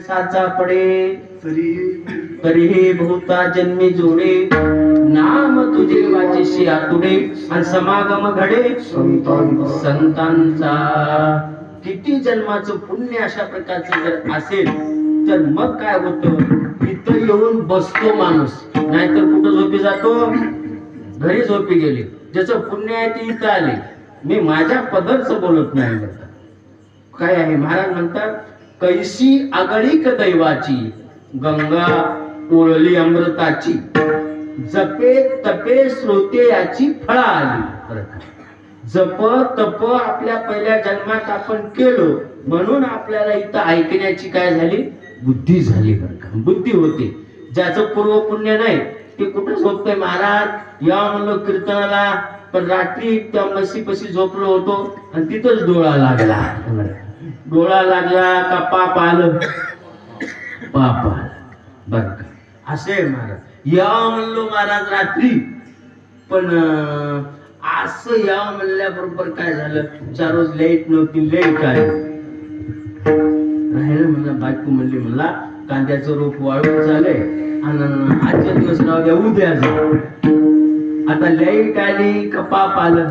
साचा पडे तरीही बहुता जन्मी जोडे नाम तुझे वाचेशी आतुडे आणि समागम घडे संतांचा किती जन्माचं पुण्य अशा प्रकारचं जर असेल तर मग काय होतं इथं येऊन बसतो माणूस नाहीतर कुठं झोपी जातो घरी झोपी गेली ज्याचं पुण्य आहे ते इथं आले मी माझ्या पदरचं बोलत नाही काय आहे महाराज म्हणतात कैसी आगळीक दैवाची गंगा ओळली अमृताची जपे तपे श्रोते याची फळा आली जप तप आपल्या पहिल्या जन्मात आपण केलो म्हणून आपल्याला इथं ऐकण्याची काय झाली बुद्धी झाली बुद्धी होते ज्याचं पूर्व पुण्य नाही ते कुठं झोपतोय महाराज या म्हणलं कीर्तनाला पण रात्री त्या मशीपाशी झोपलो होतो आणि तिथंच डोळा लागला का पाप आलं बर का असे महाराज या म्हणलो महाराज रात्री पण असं या म्हणल्याबरोबर काय झालं 4 रोज लाईट नव्हती लाईट आली राहिलं म्हणला बायको म्हणली म्हणला कांद्याचं रोप वाळून झालंय आणि आजच्या दिवस राहू द्या उद्या जा आता लाईट आली का पाप आलं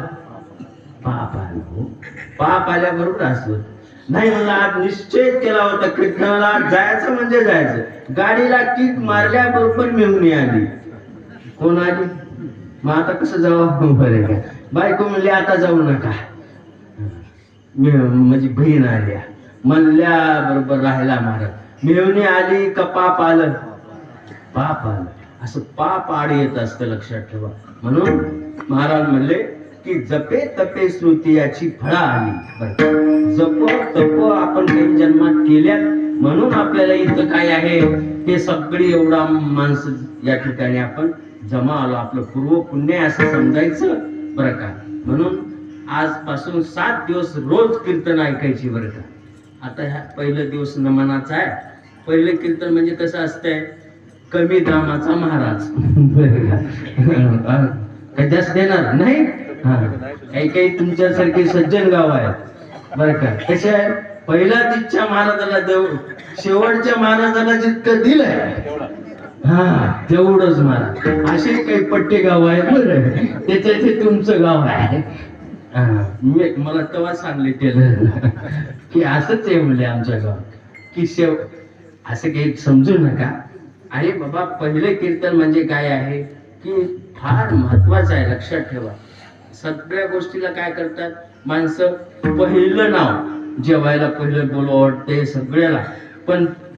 पाप आल्याबरोबर असं नाही म्हणला आज निश्चय केला होता कीर्तनाला जायचं म्हणजे जायचं गाडीला किक मारल्याबरोबर मेहुणी आली कोण आली मग आता कसं जावं बरे काय बायको म्हणली आता जाऊ नका माझी बहीण आल्या म्हणल्या बरोबर राहिला महाराज मेहुणी आली का पाप आलं असं पाप आड येत असतं लक्षात ठेवा म्हणून महाराज म्हणले की जपे तपे श्रुती याची फळा आली जप तप आपण काही जन्मात केल्या म्हणून आपल्याला इथं काय आहे ते सगळी एवढा माणसं या ठिकाणी आपण जमा आलो आपलं पूर्व पुण्य असं समजायचं बरं का म्हणून आजपासून 7 दिवस रोज कीर्तन ऐकायची बरं का आता ह्या पहिलं दिवस नमनाचा आहे पहिलं कीर्तन म्हणजे कसं असतंय कमी दामाचा महाराज काय जास्त देणार नाही काही काही तुमच्यासारखे सज्जन गाव आहेत बरं का कसे आहे पहिल्या दिवसच्या महाराजाला देऊ शेवटच्या महाराजाला जितकं दिलंय तेवढंच महाराज असे काही पट्टे गाव आहेत बरं त्याच्या ते तुमचं गाव आहे मी मला तेव्हा सांगितलं की असंच आहे म्हणजे आमच्या गावात की असं काही समजू नका अरे बाबा पहिले कीर्तन म्हणजे काय आहे की फार महत्वाचं आहे लक्षात ठेवा सगळ्या गोष्टीला काय करतात माणसं पहिलं नाव जेवायला पहिलं बोलवते सगळ्याला पण